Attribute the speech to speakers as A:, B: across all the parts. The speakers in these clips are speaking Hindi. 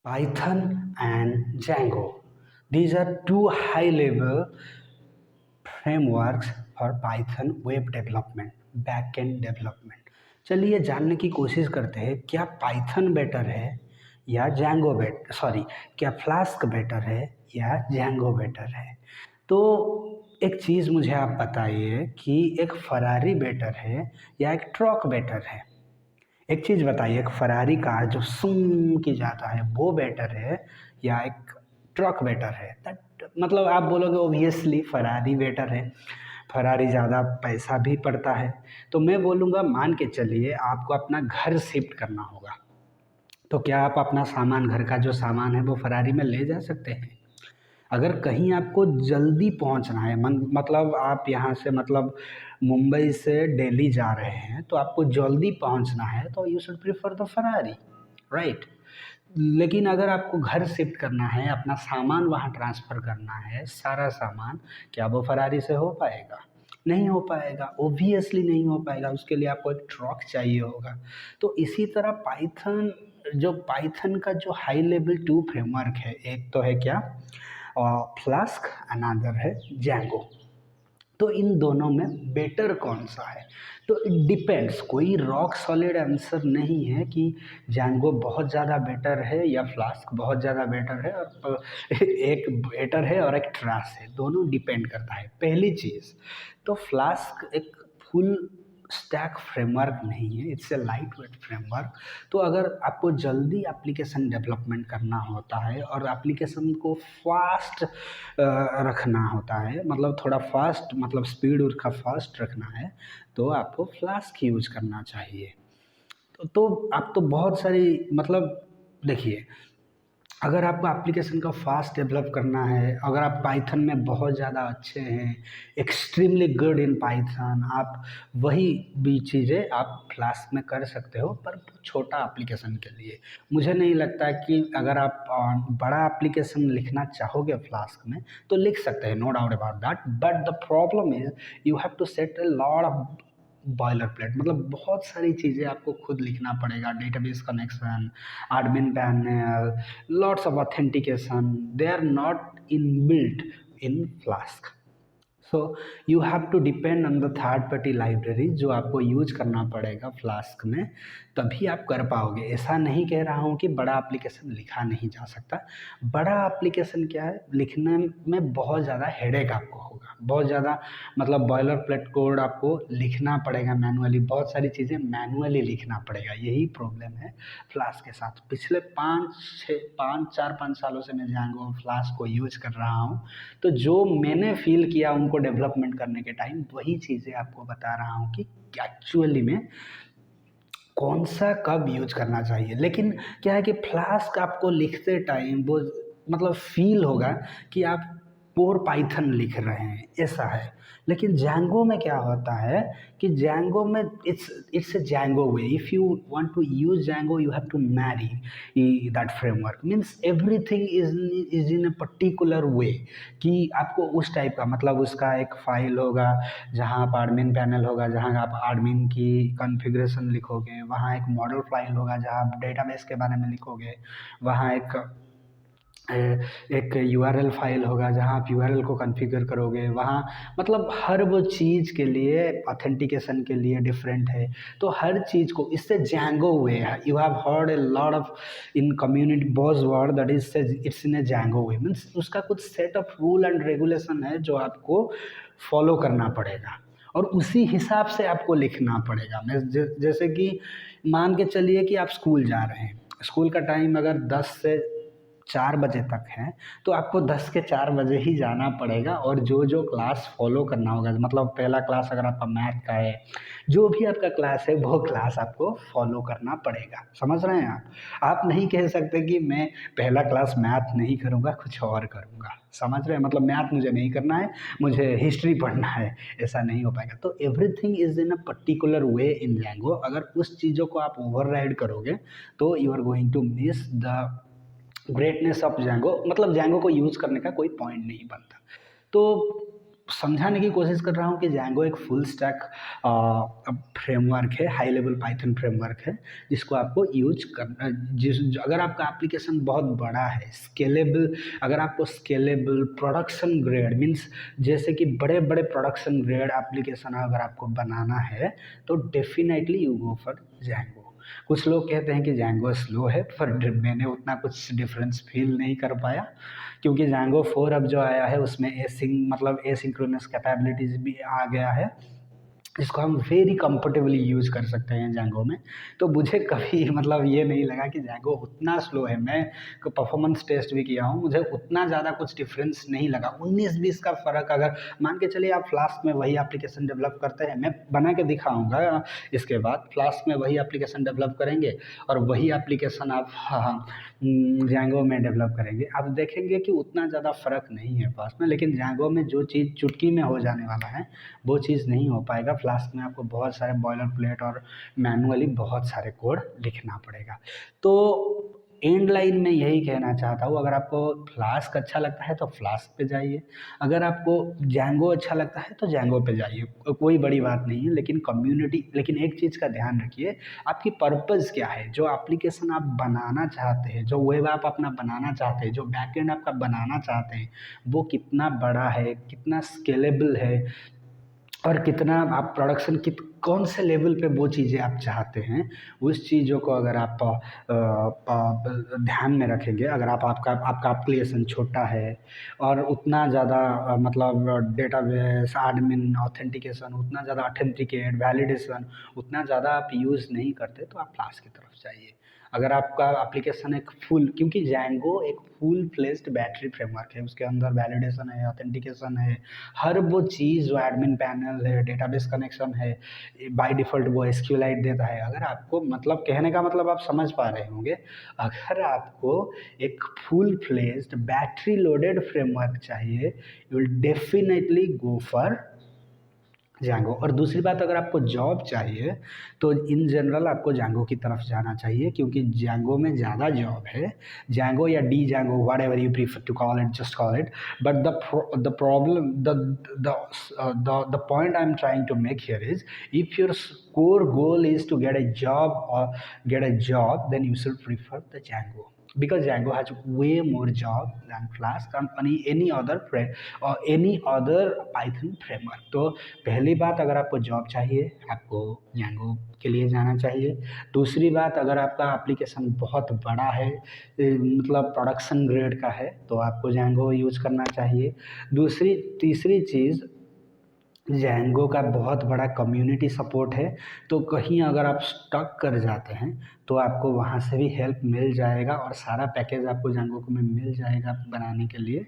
A: Python and Django. These are two high-level frameworks for Python web development, back-end development. चलिए जानने की कोशिश करते हैं क्या पाइथन बेटर है या जैंगो बेटर सॉरी क्या फ्लास्क बेटर है या जैंगो बेटर है। तो एक चीज़ मुझे आप बताइए कि एक फरारी बेटर है या एक ट्रक बेटर है। एक चीज़ बताइए, एक फरारी कार जो सूं की जाता है वो बेटर है या एक ट्रक बेटर है। दैट मतलब आप बोलोगे ऑब्वियसली फरारी बेटर है, फरारी ज़्यादा पैसा भी पड़ता है। तो मैं बोलूँगा मान के चलिए आपको अपना घर शिफ्ट करना होगा, तो क्या आप अपना सामान, घर का जो सामान है वो फरारी में ले जा सकते हैं? अगर कहीं आपको जल्दी पहुंचना है मतलब आप यहाँ से मतलब मुंबई से दिल्ली जा रहे हैं तो आपको जल्दी पहुंचना है तो you should prefer the Ferrari, right. लेकिन अगर आपको घर शिफ्ट करना है, अपना सामान वहाँ ट्रांसफ़र करना है, सारा सामान, क्या वो फरारी से हो पाएगा? नहीं हो पाएगा, ऑब्वियसली नहीं हो पाएगा। उसके लिए आपको एक ट्रक चाहिए होगा। तो इसी तरह पाइथन का जो हाई लेवल 2 फ्रेमवर्क है, एक तो है क्या फ्लास्क, अनदर है जैंगो। तो इन दोनों में बेटर कौन सा है? तो इट डिपेंड्स, कोई रॉक सॉलिड आंसर नहीं है कि जैंगो बहुत ज़्यादा बेटर है या फ्लास्क बहुत ज़्यादा बेटर है और एक बेटर है और एक ट्रास है। दोनों डिपेंड करता है। पहली चीज़ तो फ्लास्क एक फुल स्टैक फ्रेमवर्क नहीं है, it's a light weight framework. तो अगर आपको जल्दी एप्लीकेशन डेवलपमेंट करना होता है और एप्लीकेशन को फास्ट रखना होता है, मतलब थोड़ा फास्ट, मतलब स्पीड उसका फास्ट रखना है, तो आपको फ्लास्क यूज करना चाहिए। तो आप तो बहुत सारी मतलब देखिए, अगर आपको एप्लीकेशन का फास्ट डेवलप करना है, अगर आप पाइथन में बहुत ज़्यादा अच्छे हैं, एक्सट्रीमली गुड इन पाइथन, आप वही भी चीज़ें आप फ्लास्क में कर सकते हो, पर छोटा एप्लीकेशन के लिए। मुझे नहीं लगता कि अगर आप बड़ा एप्लीकेशन लिखना चाहोगे फ्लास्क में तो लिख सकते हैं, no doubt about that. But the problem is you have to set a lot of boiler plate, मतलब बहुत सारी चीज़ें आपको खुद लिखना पड़ेगा। Database connection, admin panel, lots of authentication, they are not inbuilt in Flask. So you have to depend on the third party library जो आपको यूज करना पड़ेगा फ्लास्क में, तभी आप कर पाओगे। ऐसा नहीं कह रहा हूँ कि बड़ा एप्लीकेशन लिखा नहीं जा सकता। बड़ा एप्लीकेशन क्या है, लिखने में बहुत ज़्यादा हेडेक आपको होगा, बहुत ज़्यादा मतलब बॉयलर प्लेट कोड आपको लिखना पड़ेगा मैनुअली, बहुत सारी चीज़ें मैनुअली लिखना पड़ेगा। यही प्रॉब्लम है फ्लास्क के साथ। पिछले 5 सालों से मैं जैंगो फ्लास्क को यूज कर रहा हूँ, तो जो मैंने फ़ील किया उनको डेवलपमेंट करने के टाइम, वही चीज़ें आपको बता रहा हूँ कि एक्चुअली में कौन सा कब यूज करना चाहिए। लेकिन क्या है कि फ्लास्क आपको लिखते टाइम वो मतलब फ़ील होगा कि आप कोर पाइथन लिख रहे हैं, ऐसा है। लेकिन जैंगो में क्या होता है कि जैंगो में it's a Django way. If you want to use Django you have to marry that framework, means everything is in a particular way, कि आपको उस टाइप का मतलब उसका एक फ़ाइल होगा जहाँ आप एडमिन पैनल होगा, जहाँ आप एडमिन की कॉन्फ़िगरेशन लिखोगे, वहाँ एक मॉडल फ़ाइल होगा जहाँ आप डेटाबेस के बारे में लिखोगे, वहाँ एक यूआरएल फ़ाइल होगा जहाँ आप यूआरएल को कॉन्फ़िगर करोगे, वहाँ मतलब हर वो चीज़ के लिए ऑथेंटिकेशन के लिए डिफरेंट है। तो हर चीज़ को इससे जैंगो वे है। You have heard a lot of in community buzzword that is it's in A Django way, means उसका कुछ set of rule and regulation है जो आपको फॉलो करना पड़ेगा और उसी हिसाब से आपको लिखना पड़ेगा। मैं जैसे कि मान के चलिए कि आप स्कूल जा रहे हैं, स्कूल का टाइम अगर 10 से 4 बजे तक है, तो आपको 10 के 4 बजे ही जाना पड़ेगा और जो क्लास फॉलो करना होगा, मतलब पहला क्लास अगर आपका मैथ का है, जो भी आपका क्लास है वो क्लास आपको फॉलो करना पड़ेगा। समझ रहे हैं आप? आप नहीं कह सकते कि मैं पहला क्लास मैथ नहीं करूँगा, कुछ और करूँगा। समझ रहे हैं? मतलब मैथ मुझे नहीं करना है, मुझे हिस्ट्री पढ़ना है, ऐसा नहीं हो पाएगा। तो everything is in a particular way in Django. अगर उस चीज़ों को आप ओवरराइड करोगे तो you are going to miss the greatness of Django, मतलब जैंगो को यूज़ करने का कोई पॉइंट नहीं बनता। तो समझाने की कोशिश कर रहा हूँ कि Django एक फुल स्टैक फ्रेमवर्क है, हाई लेवल पाइथन फ्रेमवर्क है, जिसको आपको यूज करना, अगर आपका एप्लीकेशन बहुत बड़ा है, स्केलेबल, अगर आपको स्केलेबल प्रोडक्शन ग्रेड मीन्स जैसे कि बड़े बड़े प्रोडक्शन ग्रेड एप्लीकेशन अगर आपको बनाना है तो definitely you go for Django। कुछ लोग कहते हैं कि Django स्लो है, पर मैंने उतना कुछ डिफरेंस फील नहीं कर पाया, क्योंकि Django 4 अब जो आया है उसमें मतलब एसिंक्रोनस कैपेबिलिटीज़ भी आ गया है, जिसको हम वेरी कंफर्टेबली यूज़ कर सकते हैं Django में। तो मुझे कभी मतलब ये नहीं लगा कि Django उतना स्लो है। मैं परफॉर्मेंस टेस्ट भी किया हूँ, मुझे उतना ज़्यादा कुछ डिफरेंस नहीं लगा। 19-20 का फ़र्क अगर मान के चलिए आप फ्लास्क में वही एप्लीकेशन डेवलप करते हैं, मैं बना के दिखाऊँगा इसके बाद। फ्लास्क में वही एप्लीकेशन डेवलप करेंगे और वही एप्लीकेशन आप Django में डेवलप करेंगे, आप देखेंगे कि उतना ज़्यादा फ़र्क नहीं है फ्लास्क में। लेकिन Django में जो चीज़ चुटकी में हो जाने वाला है वो चीज़ नहीं हो पाएगा। फ्लास्क में आपको बहुत सारे बॉयलर प्लेट और मैनुअली बहुत सारे कोड लिखना पड़ेगा। तो एंड लाइन में यही कहना चाहता हूँ, अगर आपको फ्लास्क अच्छा लगता है तो फ्लास्क पे जाइए, अगर आपको Django अच्छा लगता है तो Django पे जाइए, कोई बड़ी बात नहीं है। लेकिन एक चीज़ का ध्यान रखिए, आपकी पर्पज़ क्या है, जो एप्लीकेशन आप बनाना चाहते हैं, जो वेब ऐप अपना बनाना चाहते हैं, जो बैकएंड आपका बनाना चाहते हैं, वो कितना बड़ा है, कितना स्केलेबल है, और कितना आप प्रोडक्शन कौन से लेवल पे वो चीज़ें आप चाहते हैं, उस चीज़ों को अगर आप ध्यान में रखेंगे, अगर आपका एप्लीकेशन छोटा है और उतना ज़्यादा मतलब डेटाबेस एडमिन ऑथेंटिकेशन, उतना ज़्यादा ऑथेंटिकेट वैलिडेशन उतना ज़्यादा आप यूज़ नहीं करते, तो आप फ्लास्क की तरफ जाइए। अगर आपका एप्लीकेशन एक क्योंकि Django एक फुल फ्लेज्ड बैटरी फ्रेमवर्क है, उसके अंदर वैलिडेशन है, ऑथेंटिकेशन है, हर वो चीज़ जो एडमिन पैनल है, डेटाबेस कनेक्शन है, बाय डिफ़ॉल्ट वो SQLite देता है। अगर आपको मतलब कहने का मतलब आप समझ पा रहे होंगे, अगर आपको एक full fledged battery loaded framework चाहिए, you will definitely go for Django। और दूसरी बात, अगर आपको जॉब चाहिए तो इन जनरल आपको Django की तरफ जाना चाहिए, क्योंकि Django में ज़्यादा जॉब है। Django या Django, whatever you prefer to call it, just call it. But the problem, the point I'm trying to make here is, if your core goal is to get a job, then you should prefer the Django, because Django has way more job than Flask and any other Python framework। तो पहली बात, अगर आपको जॉब चाहिए, आपको Django के लिए जाना चाहिए। दूसरी बात, अगर आपका एप्लीकेशन बहुत बड़ा है, मतलब प्रोडक्शन ग्रेड का है, तो आपको Django यूज़ करना चाहिए। तीसरी चीज़, Django का बहुत बड़ा कम्युनिटी सपोर्ट है, तो कहीं अगर आप स्टक कर जाते हैं तो आपको वहाँ से भी हेल्प मिल जाएगा, और सारा पैकेज आपको Django में मिल जाएगा बनाने के लिए।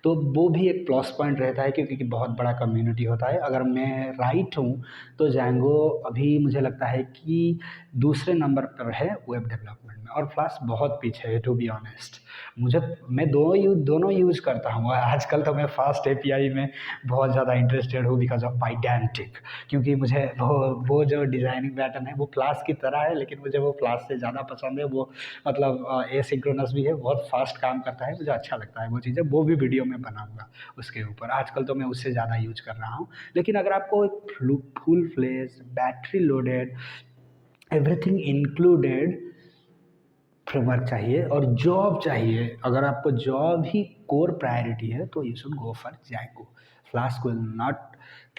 A: तो वो भी एक प्लस पॉइंट रहता है, क्योंकि बहुत बड़ा कम्युनिटी होता है। अगर मैं राइट हूँ तो Django अभी मुझे लगता है कि दूसरे नंबर पर है वेब डेवलपमेंट में, और फ्लास्क बहुत पीछे है, टू बी ऑनेस्ट। मैं दोनों यूज़ करता हूँ, और आजकल तो मैं फास्ट API में बहुत ज़्यादा इंटरेस्टेड हूँ बिकॉज ऑफ पाइडेंटिक, क्योंकि मुझे वो जो डिज़ाइनिंग पैटर्न है वो फ्लास्क की तरह है, लेकिन मुझे वो फ्लास्क से ज़्यादा पसंद है। वो मतलब एसिंक्रोनस भी है, बहुत फास्ट काम करता है, मुझे अच्छा लगता है वो चीज़ें। वो भी वीडियो में बनाऊंगा उसके ऊपर। आजकल तो मैं उससे ज़्यादा यूज कर रहा हूँ। लेकिन अगर आपको एक full fledge battery loaded everything included framework चाहिए और जॉब चाहिए, अगर आपको जॉब ही कोर प्रायोरिटी है, तो you should go for Django। Flask will not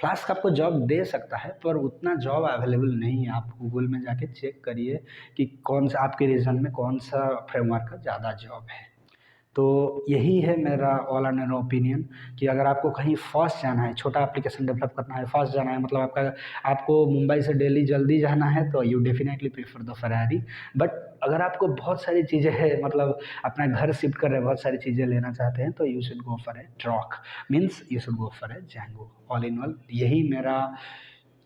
A: flask आपको जॉब दे सकता है, पर उतना जॉब अवेलेबल नहीं है। आप गूगल में जाके चेक करिए कि कौन सा आपके रीजन में कौन सा फ्रेमवर्क का ज़्यादा जॉब है। तो यही है मेरा ऑल एंड ओपिनियन, कि अगर आपको कहीं फर्स्ट जाना है, छोटा एप्लीकेशन डेवलप करना है, फर्स्ट जाना है, मतलब आपको मुंबई से दिल्ली जल्दी जाना है, तो you definitely prefer the Ferrari. But अगर आपको बहुत सारी चीज़ें हैं, मतलब अपना घर शिफ्ट कर रहे हैं, बहुत सारी चीज़ें लेना चाहते हैं, तो you should go for a truck, means you should go for a Django। All in all यही मेरा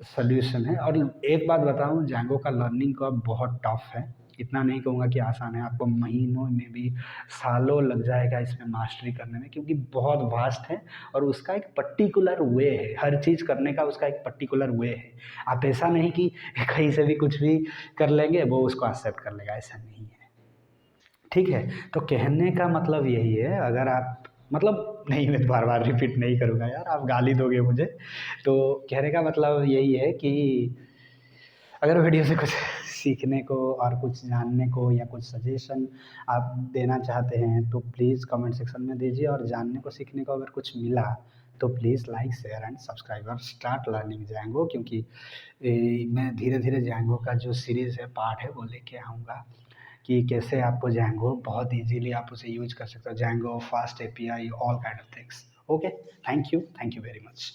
A: सोल्यूशन है। और एक बात बताऊं, Django का लर्निंग कर्व बहुत टफ है। इतना नहीं कहूँगा कि आसान है, आपको महीनों में भी सालों लग जाएगा इसमें मास्टरी करने में, क्योंकि बहुत वास्ट है और उसका एक पर्टिकुलर वे है, हर चीज़ करने का उसका एक पर्टिकुलर वे है। आप ऐसा नहीं कि कहीं से भी कुछ भी कर लेंगे वो उसको एक्सेप्ट कर लेगा, ऐसा नहीं है। ठीक है, तो कहने का मतलब यही है, अगर आप मतलब नहीं, मैं बार बार रिपीट नहीं करूँगा यार, आप गाली दोगे मुझे। तो कहने का मतलब यही है कि अगर वीडियो से कुछ सीखने को और कुछ जानने को या कुछ सजेशन आप देना चाहते हैं तो प्लीज़ कमेंट सेक्शन में दीजिए, और जानने को सीखने को अगर कुछ मिला तो please like share and subscribe और स्टार्ट लर्निंग जेंगो, क्योंकि मैं धीरे धीरे जेंगो का जो सीरीज़ है पार्ट है वो लेके आऊँगा कि कैसे आपको जेंगो बहुत इजीली आप उसे यूज कर सकते हो, Django fast API all kind of things. Okay, thank you very much.